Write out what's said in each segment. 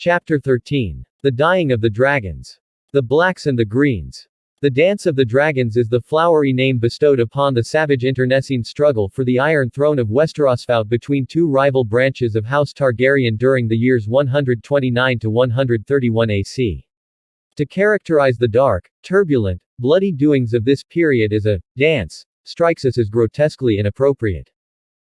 Chapter 13. The Dying of the Dragons. The Blacks and the Greens. The Dance of the Dragons is the flowery name bestowed upon the savage internecine struggle for the Iron Throne of Westeros fought between two rival branches of House Targaryen during the years 129 to 131 AC. To characterize the dark, turbulent, bloody doings of this period as a dance strikes us as grotesquely inappropriate.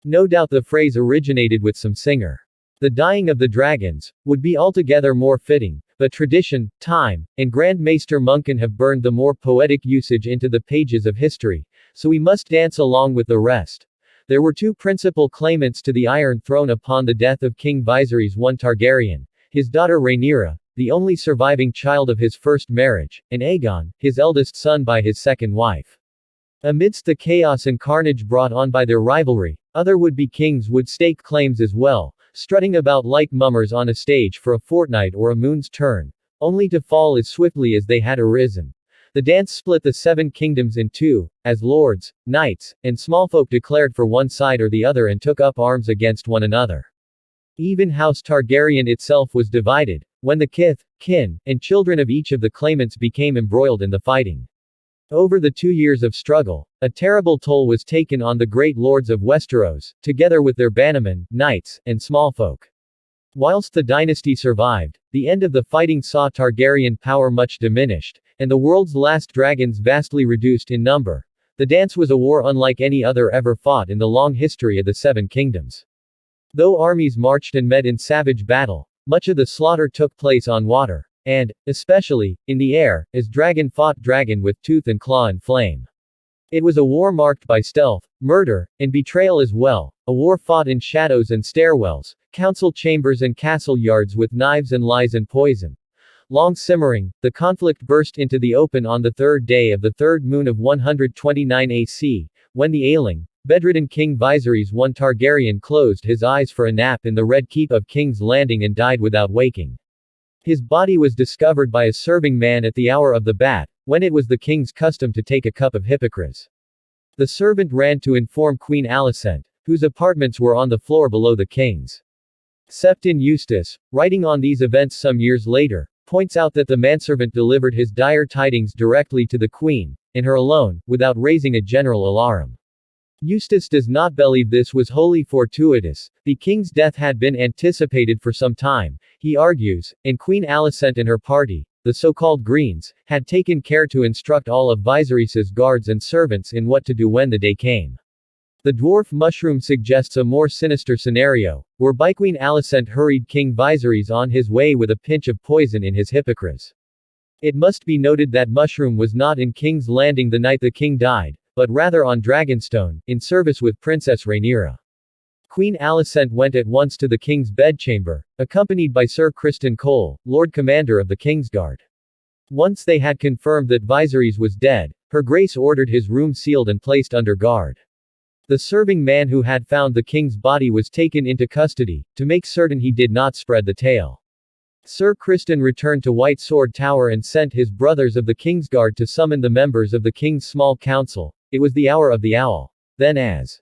No doubt the phrase originated with some singer. The dying of the dragons would be altogether more fitting, but tradition, time, and Grand Maester Munkin have burned the more poetic usage into the pages of history, so we must dance along with the rest. There were two principal claimants to the Iron Throne upon the death of King Viserys I Targaryen, his daughter Rhaenyra, the only surviving child of his first marriage, and Aegon, his eldest son by his second wife. Amidst the chaos and carnage brought on by their rivalry, other would-be kings would stake claims as well, strutting about like mummers on a stage for a fortnight or a moon's turn, only to fall as swiftly as they had arisen. The dance split the seven kingdoms in two, as lords, knights, and smallfolk declared for one side or the other and took up arms against one another. Even House Targaryen itself was divided, when the kith, kin, and children of each of the claimants became embroiled in the fighting. Over the 2 years of struggle, a terrible toll was taken on the great lords of Westeros, together with their bannermen, knights, and smallfolk. Whilst the dynasty survived, the end of the fighting saw Targaryen power much diminished, and the world's last dragons vastly reduced in number. The dance was a war unlike any other ever fought in the long history of the Seven Kingdoms. Though armies marched and met in savage battle, much of the slaughter took place on water, and, especially, in the air, as dragon fought dragon with tooth and claw and flame. It was a war marked by stealth, murder, and betrayal as well, a war fought in shadows and stairwells, council chambers and castle yards with knives and lies and poison. Long simmering, the conflict burst into the open on the third day of the third moon of 129 AC, when the ailing, bedridden King Viserys I Targaryen closed his eyes for a nap in the Red Keep of King's Landing and died without waking. His body was discovered by a serving man at the hour of the bat, when it was the king's custom to take a cup of hippocras. The servant ran to inform Queen Alicent, whose apartments were on the floor below the king's. Septon Eustace, writing on these events some years later, points out that the manservant delivered his dire tidings directly to the queen, and her alone, without raising a general alarm. Eustace does not believe this was wholly fortuitous. The king's death had been anticipated for some time, he argues, and Queen Alicent and her party, the so-called Greens, had taken care to instruct all of Viserys's guards and servants in what to do when the day came. The dwarf mushroom suggests a more sinister scenario, whereby Queen Alicent hurried King Viserys on his way with a pinch of poison in his hippocras. It must be noted that mushroom was not in King's Landing the night the king died, but rather on Dragonstone, in service with Princess Rhaenyra. Queen Alicent went at once to the king's bedchamber, accompanied by Sir Criston Cole, Lord Commander of the Kingsguard. Once they had confirmed that Viserys was dead, Her Grace ordered his room sealed and placed under guard. The serving man who had found the king's body was taken into custody, to make certain he did not spread the tale. Sir Criston returned to White Sword Tower and sent his brothers of the Kingsguard to summon the members of the king's small council. It was the hour of the owl. Then as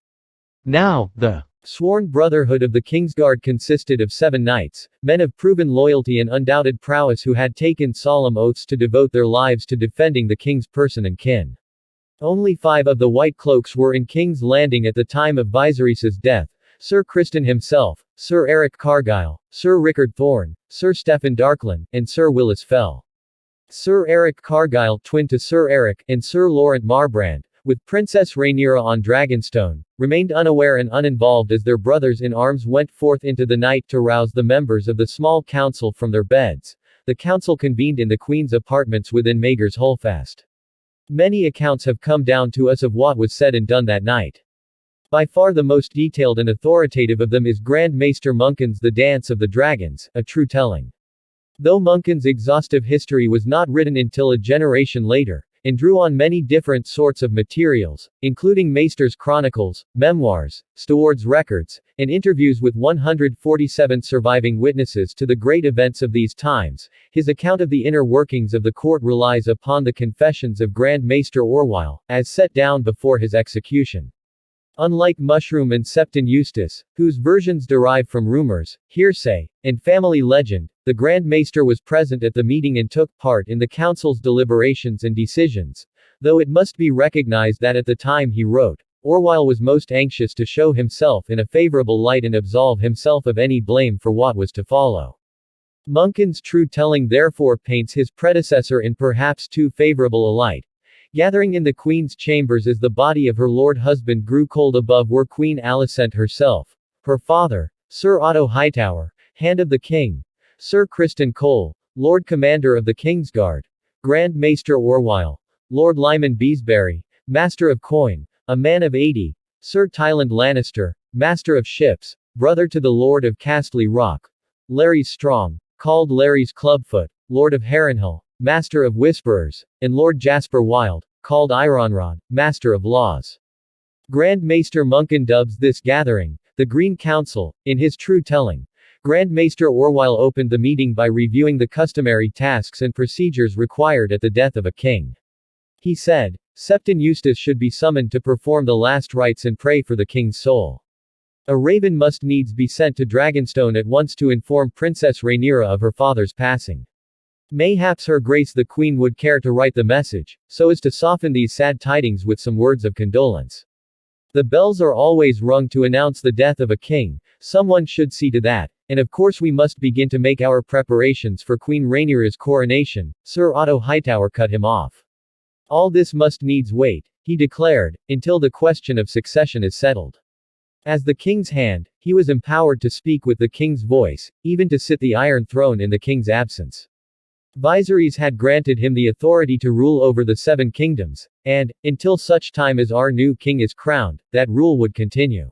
now, the sworn brotherhood of the Kingsguard consisted of 7 knights, men of proven loyalty and undoubted prowess who had taken solemn oaths to devote their lives to defending the king's person and kin. Only 5 of the White Cloaks were in King's Landing at the time of Viserys's death: Sir Criston himself, Sir Eric Cargyle, Sir Rickard Thorne, Sir Stephen Darklyn, and Sir Willis Fell. Sir Eric Cargyle, twin to Sir Eric, and Sir Laurent Marbrand, with Princess Rhaenyra on Dragonstone, remained unaware and uninvolved as their brothers-in-arms went forth into the night to rouse the members of the small council from their beds. The council convened in the Queen's apartments within Maegor's Holdfast. Many accounts have come down to us of what was said and done that night. By far the most detailed and authoritative of them is Grand Maester Munkin's The Dance of the Dragons, a true telling. Though Munkin's exhaustive history was not written until a generation later, and drew on many different sorts of materials, including Maester's chronicles, memoirs, stewards' records, and interviews with 147 surviving witnesses to the great events of these times, his account of the inner workings of the court relies upon the confessions of Grand Maester Orwyle, as set down before his execution. Unlike Mushroom and Septon Eustace, whose versions derive from rumors, hearsay, and family legend, the Grand Maester was present at the meeting and took part in the council's deliberations and decisions, though it must be recognized that at the time he wrote, Orwyle was most anxious to show himself in a favorable light and absolve himself of any blame for what was to follow. Monkton's true telling therefore paints his predecessor in perhaps too favorable a light. Gathering in the Queen's chambers as the body of her lord husband grew cold above were Queen Alicent herself, her father, Sir Otto Hightower, Hand of the King, Sir Criston Cole, Lord Commander of the Kingsguard, Grand Maester Orwyle, Lord Lyman Beesbury, Master of Coin, a man of 80, Sir Tyland Lannister, Master of Ships, brother to the Lord of Castley Rock, Larry Strong, called Larry's Clubfoot, Lord of Harrenhal, Master of Whisperers, and Lord Jasper Wilde, called Ironrod, Master of Laws. Grand Maester Monkton dubs this gathering, the Green Council, in his true telling. Grand Maester Orwyle opened the meeting by reviewing the customary tasks and procedures required at the death of a king. He said, Septon Eustace should be summoned to perform the last rites and pray for the king's soul. A raven must needs be sent to Dragonstone at once to inform Princess Rhaenyra of her father's passing. Mayhaps her grace the queen would care to write the message, so as to soften these sad tidings with some words of condolence. The bells are always rung to announce the death of a king, someone should see to that, and of course we must begin to make our preparations for Queen Rhaenyra's coronation. Sir Otto Hightower cut him off. All this must needs wait, he declared, until the question of succession is settled. As the king's hand, he was empowered to speak with the king's voice, even to sit the Iron Throne in the king's absence. Viserys had granted him the authority to rule over the 7 kingdoms, and, until such time as our new king is crowned, that rule would continue.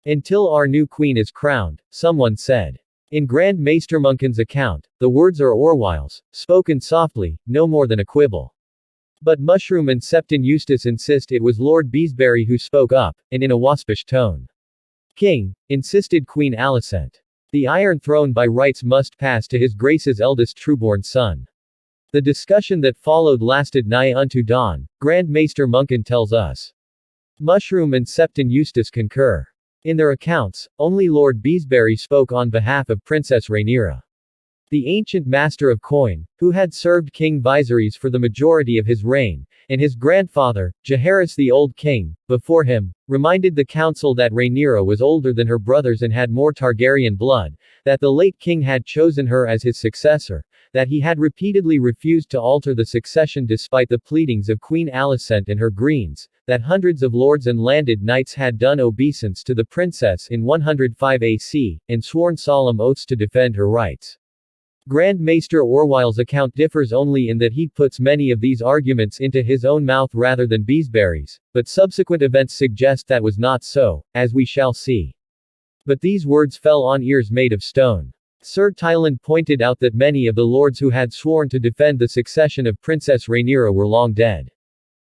Until our new queen is crowned, someone said. In Grand Maester Monkton's account, the words are Orwyle's, spoken softly, no more than a quibble. But Mushroom and Septon Eustace insist it was Lord Beesbury who spoke up, and in a waspish tone. King, insisted Queen Alicent. The Iron Throne by rights must pass to his Grace's eldest trueborn son. The discussion that followed lasted nigh unto dawn, Grand Maester Monkton tells us. Mushroom and Septon Eustace concur. In their accounts, only Lord Beesbury spoke on behalf of Princess Rhaenyra. The ancient Master of Coin, who had served King Viserys for the majority of his reign, and his grandfather, Jaehaerys the Old King, before him, reminded the council that Rhaenyra was older than her brothers and had more Targaryen blood, that the late king had chosen her as his successor, that he had repeatedly refused to alter the succession despite the pleadings of Queen Alicent and her Greens, that hundreds of lords and landed knights had done obeisance to the princess in 105 AC, and sworn solemn oaths to defend her rights. Grand Maester Orwyle's account differs only in that he puts many of these arguments into his own mouth rather than Beesbury's, but subsequent events suggest that was not so, as we shall see. But these words fell on ears made of stone. Sir Tyland pointed out that many of the lords who had sworn to defend the succession of Princess Rhaenyra were long dead.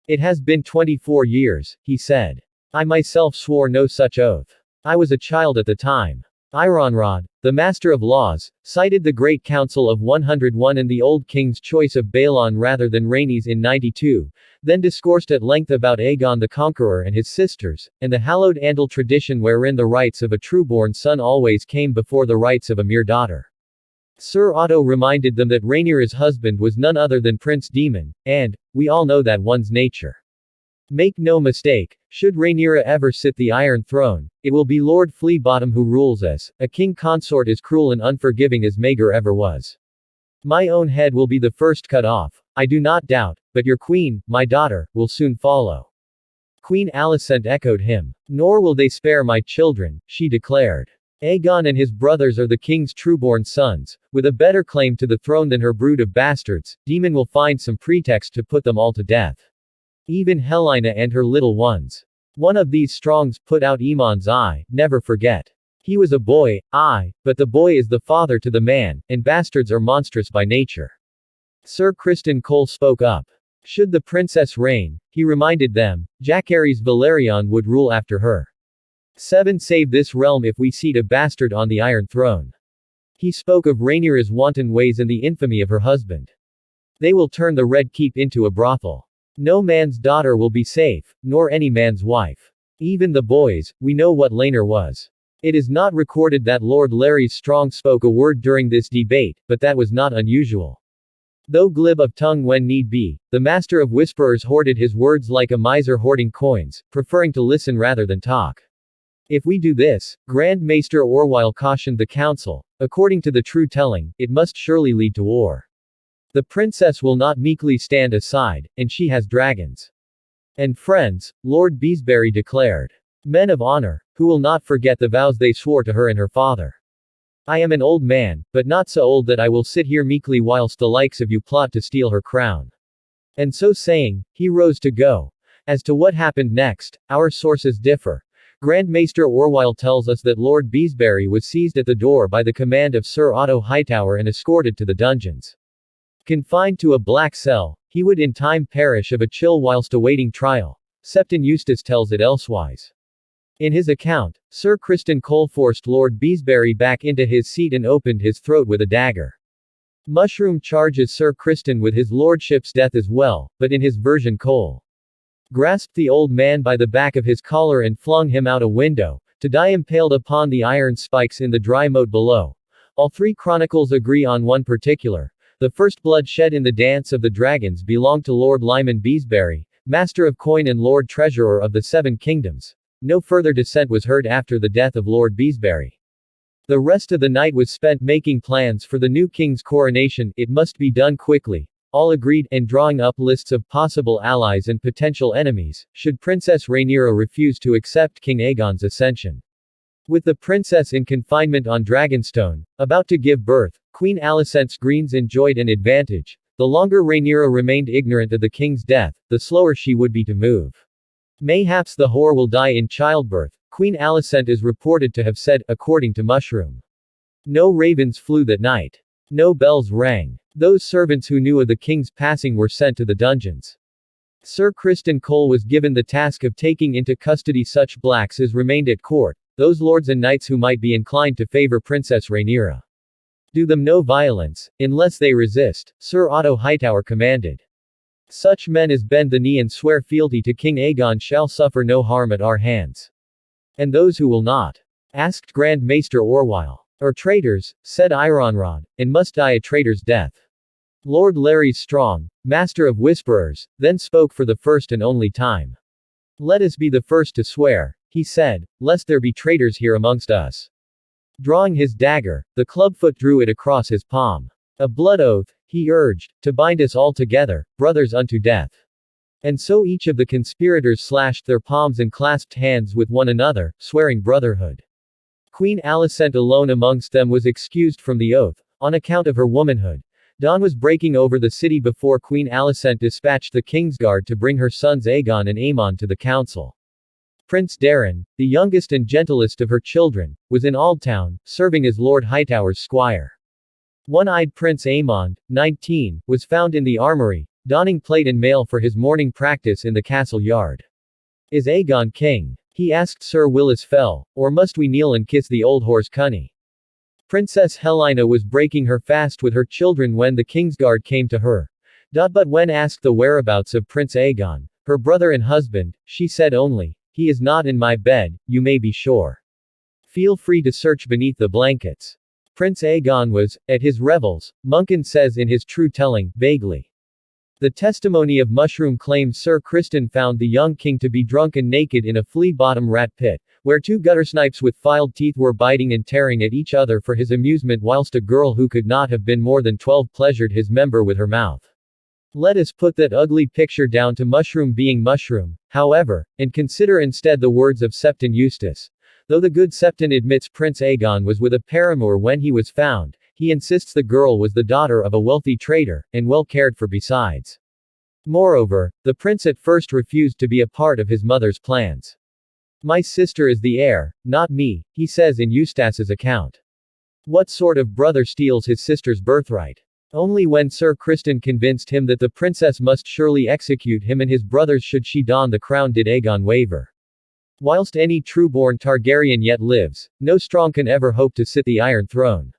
It has been 24 years, he said. I myself swore no such oath. I was a child at the time. Ironrod, the Master of Laws, cited the Great Council of 101 and the old king's choice of Balon rather than Rhaenys in 92, then discoursed at length about Aegon the Conqueror and his sisters, and the hallowed Andal tradition wherein the rights of a trueborn son always came before the rights of a mere daughter. Sir Otto reminded them that Rhaenyra's husband was none other than Prince Daemon, and, we all know that one's nature. Make no mistake, should Rhaenyra ever sit the Iron Throne, it will be Lord Fleabottom who rules as, a king consort as cruel and unforgiving as Maegor ever was. My own head will be the first cut off, I do not doubt, but your queen, my daughter, will soon follow. Queen Alicent echoed him. Nor will they spare my children, she declared. Aegon and his brothers are the king's trueborn sons, with a better claim to the throne than her brood of bastards. Daemon will find some pretext to put them all to death. Even Helaena and her little ones. One of these strongs put out Aemon's eye, never forget. He was a boy, aye, but the boy is the father to the man, and bastards are monstrous by nature. Sir Criston Cole spoke up. Should the princess reign, he reminded them, Jacaerys Valerion would rule after her. 7 Save this realm if we seat a bastard on the Iron Throne. He spoke of Rhaenyra's wanton ways and the infamy of her husband. They will turn the Red Keep into a brothel. No man's daughter will be safe, nor any man's wife. Even the boys, we know what Laenor was. It is not recorded that Lord Larry Strong spoke a word during this debate, but that was not unusual. Though glib of tongue when need be, the Master of Whisperers hoarded his words like a miser hoarding coins, preferring to listen rather than talk. If we do this, Grand Maester Orwyle cautioned the council, according to the true telling, it must surely lead to war. The princess will not meekly stand aside, and she has dragons. And friends, Lord Beesbury declared. Men of honor, who will not forget the vows they swore to her and her father. I am an old man, but not so old that I will sit here meekly whilst the likes of you plot to steal her crown. And so saying, he rose to go. As to what happened next, our sources differ. Grand Maester Orwyle tells us that Lord Beesbury was seized at the door by the command of Sir Otto Hightower and escorted to the dungeons. Confined to a black cell, he would in time perish of a chill whilst awaiting trial. Septon Eustace tells it elsewise. In his account, Sir Criston Cole forced Lord Beesbury back into his seat and opened his throat with a dagger. Mushroom charges Sir Criston with his lordship's death as well, but in his version Cole grasped the old man by the back of his collar and flung him out a window, to die impaled upon the iron spikes in the dry moat below. All three chronicles agree on one particular. The first blood shed in the Dance of the Dragons belonged to Lord Lyman Beesbury, Master of Coin and Lord Treasurer of the Seven Kingdoms. No further dissent was heard after the death of Lord Beesbury. The rest of the night was spent making plans for the new king's coronation. It must be done quickly. All agreed, and drawing up lists of possible allies and potential enemies, should Princess Rhaenyra refuse to accept King Aegon's ascension. With the princess in confinement on Dragonstone, about to give birth, Queen Alicent's Greens enjoyed an advantage. The longer Rhaenyra remained ignorant of the king's death, the slower she would be to move. Mayhaps the whore will die in childbirth, Queen Alicent is reported to have said, according to Mushroom. No ravens flew that night. No bells rang. Those servants who knew of the king's passing were sent to the dungeons. Sir Criston Cole was given the task of taking into custody such blacks as remained at court, those lords and knights who might be inclined to favor Princess Rhaenyra. Do them no violence, unless they resist, Sir Otto Hightower commanded. Such men as bend the knee and swear fealty to King Aegon shall suffer no harm at our hands. And those who will not? Asked Grand Maester Orwyle. Are traitors, said Ironrod, and must die a traitor's death. Lord Larry Strong, Master of Whisperers, then spoke for the first and only time. Let us be the first to swear, he said, lest there be traitors here amongst us. Drawing his dagger, the clubfoot drew it across his palm. A blood oath, he urged, to bind us all together, brothers unto death. And so each of the conspirators slashed their palms and clasped hands with one another, swearing brotherhood. Queen Alicent alone amongst them was excused from the oath, on account of her womanhood. Dawn was breaking over the city before Queen Alicent dispatched the Kingsguard to bring her sons Aegon and Aemon to the council. Prince Darren, the youngest and gentlest of her children, was in Aldtown, serving as Lord Hightower's squire. One-eyed Prince Aemon, 19, was found in the armory, donning plate and mail for his morning practice in the castle yard. Is Aegon king? He asked Sir Willis Fell, or must we kneel and kiss the old horse Cunny? Princess Helena was breaking her fast with her children when the Kingsguard came to her. But when asked the whereabouts of Prince Aegon, her brother and husband, she said only, he is not in my bed, you may be sure. Feel free to search beneath the blankets. Prince Aegon was, at his revels, Monken says in his true telling, vaguely. The testimony of Mushroom claims Sir Criston found the young king to be drunk and naked in a flea-bottom rat pit, where two guttersnipes with filed teeth were biting and tearing at each other for his amusement whilst a girl who could not have been more than 12 pleasured his member with her mouth. Let us put that ugly picture down to Mushroom being Mushroom, however, and consider instead the words of Septon Eustace. Though the good Septon admits Prince Aegon was with a paramour when he was found, he insists the girl was the daughter of a wealthy trader, and well cared for besides. Moreover, the prince at first refused to be a part of his mother's plans. My sister is the heir, not me, he says in Eustace's account. What sort of brother steals his sister's birthright? Only when Sir Criston convinced him that the princess must surely execute him and his brothers should she don the crown did Aegon waver. Whilst any true-born Targaryen yet lives, no strong can ever hope to sit the Iron Throne.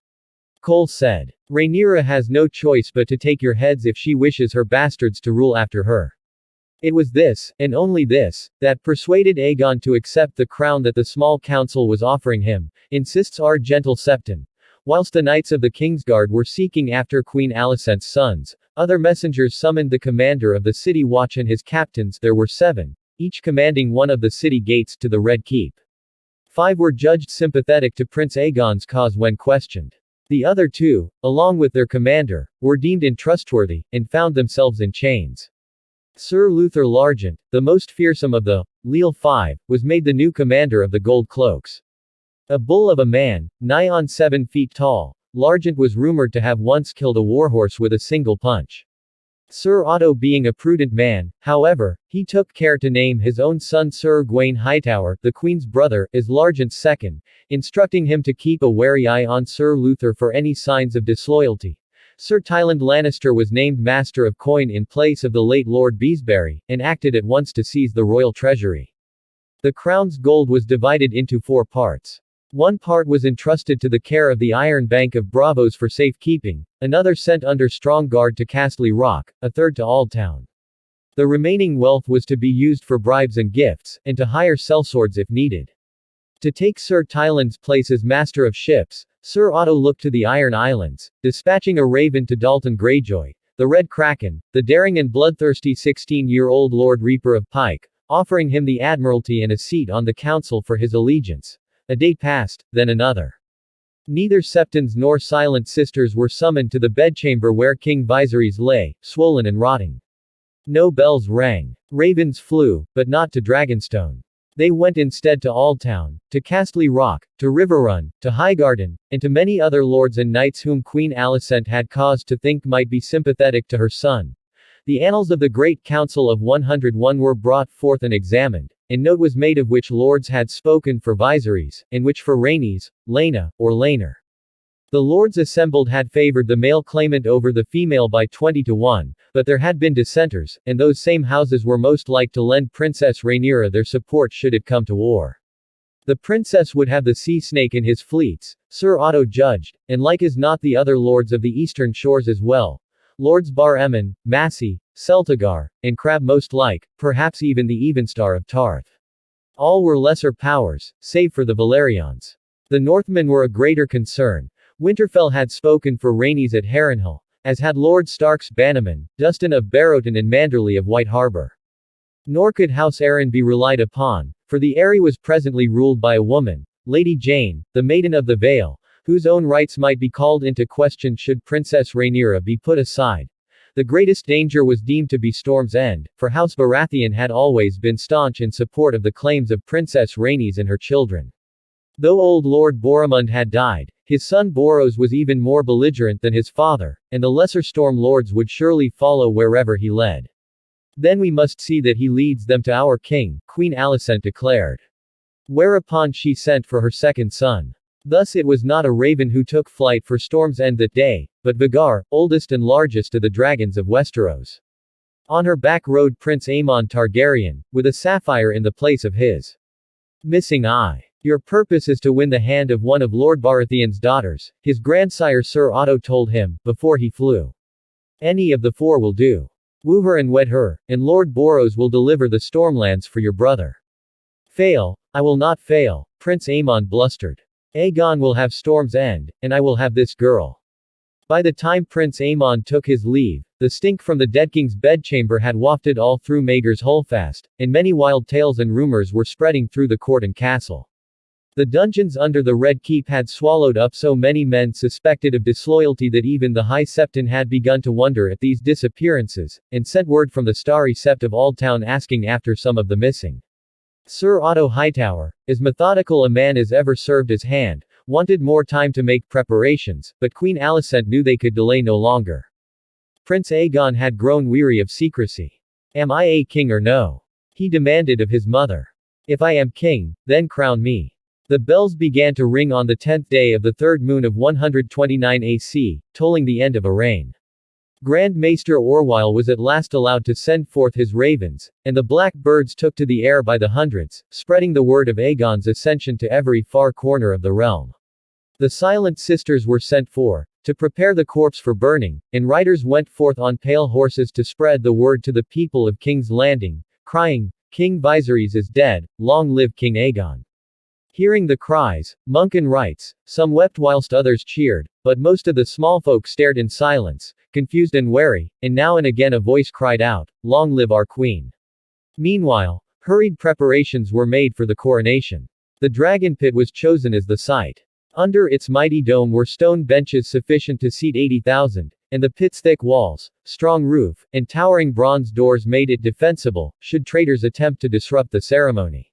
Cole said. Rhaenyra has no choice but to take your heads if she wishes her bastards to rule after her. It was this, and only this, that persuaded Aegon to accept the crown that the small council was offering him, insists our gentle Septon. Whilst the knights of the Kingsguard were seeking after Queen Alicent's sons, other messengers summoned the commander of the city watch and his captains. There were 7, each commanding one of the city gates to the Red Keep. 5 were judged sympathetic to Prince Aegon's cause when questioned. The other 2, along with their commander, were deemed untrustworthy, and found themselves in chains. Sir Luther Largent, the most fearsome of the Leal 5, was made the new commander of the Gold Cloaks. A bull of a man, nigh on 7 feet tall, Largent was rumored to have once killed a warhorse with a single punch. Sir Otto being a prudent man, however, he took care to name his own son Sir Gawain Hightower, the Queen's brother, as Largent's second, instructing him to keep a wary eye on Sir Luther for any signs of disloyalty. Sir Tyland Lannister was named Master of Coin in place of the late Lord Beesbury, and acted at once to seize the royal treasury. The crown's gold was divided into 4 parts. One part was entrusted to the care of the Iron Bank of Bravos for safekeeping, another sent under strong guard to Castle Rock, a third to Aldtown. The remaining wealth was to be used for bribes and gifts, and to hire sellswords if needed. To take Sir Tyland's place as Master of Ships, Sir Otto looked to the Iron Islands, dispatching a raven to Dalton Greyjoy, the Red Kraken, the daring and bloodthirsty 16-year-old Lord Reaper of Pike, offering him the admiralty and a seat on the council for his allegiance. A day passed, then another. Neither Septons nor Silent Sisters were summoned to the bedchamber where King Viserys lay, swollen and rotting. No bells rang. Ravens flew, but not to Dragonstone. They went instead to Aldtown, to Castle Rock, to Riverrun, to Highgarden, and to many other lords and knights whom Queen Alicent had cause to think might be sympathetic to her son. The annals of the Great Council of 101 were brought forth and examined, and note was made of which lords had spoken for Viserys, and which for Rhaenys, Laena, or Laenor. The lords assembled had favored the male claimant over the female by 20 to 1, but there had been dissenters, and those same houses were most like to lend Princess Rhaenyra their support should it come to war. The princess would have the sea snake in his fleets, Sir Otto judged, and like as not the other lords of the eastern shores as well. Lords Bar Emmon, Massey, Celtigar, and Crab most like, perhaps even the Evenstar of Tarth. All were lesser powers, save for the Valerians. The Northmen were a greater concern. Winterfell had spoken for Rhaenys at Harrenhal, as had Lord Stark's Bannerman, Dustin of Barrowton and Manderley of White Harbor. Nor could House Arryn be relied upon, for the Eyrie was presently ruled by a woman, Lady Jane, the Maiden of the Vale, whose own rights might be called into question should Princess Rhaenyra be put aside. The greatest danger was deemed to be Storm's End, for House Baratheon had always been staunch in support of the claims of Princess Rhaenys and her children. Though old Lord Boromund had died, his son Boros was even more belligerent than his father, and the lesser Storm Lords would surely follow wherever he led. Then we must see that he leads them to our king, Queen Alicent declared. Whereupon she sent for her second son. Thus it was not a raven who took flight for Storm's End that day, but Vhagar, oldest and largest of the dragons of Westeros. On her back rode Prince Aemon Targaryen, with a sapphire in the place of his missing eye. Your purpose is to win the hand of one of Lord Baratheon's daughters, his grandsire Sir Otto told him, before he flew. Any of the 4 will do. Woo her and wed her, and Lord Boros will deliver the Stormlands for your brother. Fail, I will not fail, Prince Aemon blustered. Aegon will have Storm's End, and I will have this girl. By the time Prince Aemon took his leave, the stink from the dead king's bedchamber had wafted all through Maegor's Holdfast, and many wild tales and rumors were spreading through the court and castle. The dungeons under the Red Keep had swallowed up so many men suspected of disloyalty that even the High Septon had begun to wonder at these disappearances, and sent word from the Starry Sept of Aldtown asking after some of the missing. Sir Otto Hightower, as methodical a man as ever served his hand, wanted more time to make preparations, but Queen Alicent knew they could delay no longer. Prince Aegon had grown weary of secrecy. Am I a king or no? He demanded of his mother. If I am king, then crown me. The bells began to ring on the 10th day of the 3rd moon of 129 AC, tolling the end of a reign. Grand Maester Orwyle was at last allowed to send forth his ravens, and the black birds took to the air by the hundreds, spreading the word of Aegon's ascension to every far corner of the realm. The Silent Sisters were sent for, to prepare the corpse for burning, and riders went forth on pale horses to spread the word to the people of King's Landing, crying, "King Viserys is dead, long live King Aegon." Hearing the cries, Munkin writes, some wept whilst others cheered, but most of the small folk stared in silence, confused and wary, and now and again a voice cried out, "Long live our queen." Meanwhile, hurried preparations were made for the coronation. The dragon pit was chosen as the site. Under its mighty dome were stone benches sufficient to seat 80,000, and the pit's thick walls, strong roof, and towering bronze doors made it defensible, should traitors attempt to disrupt the ceremony.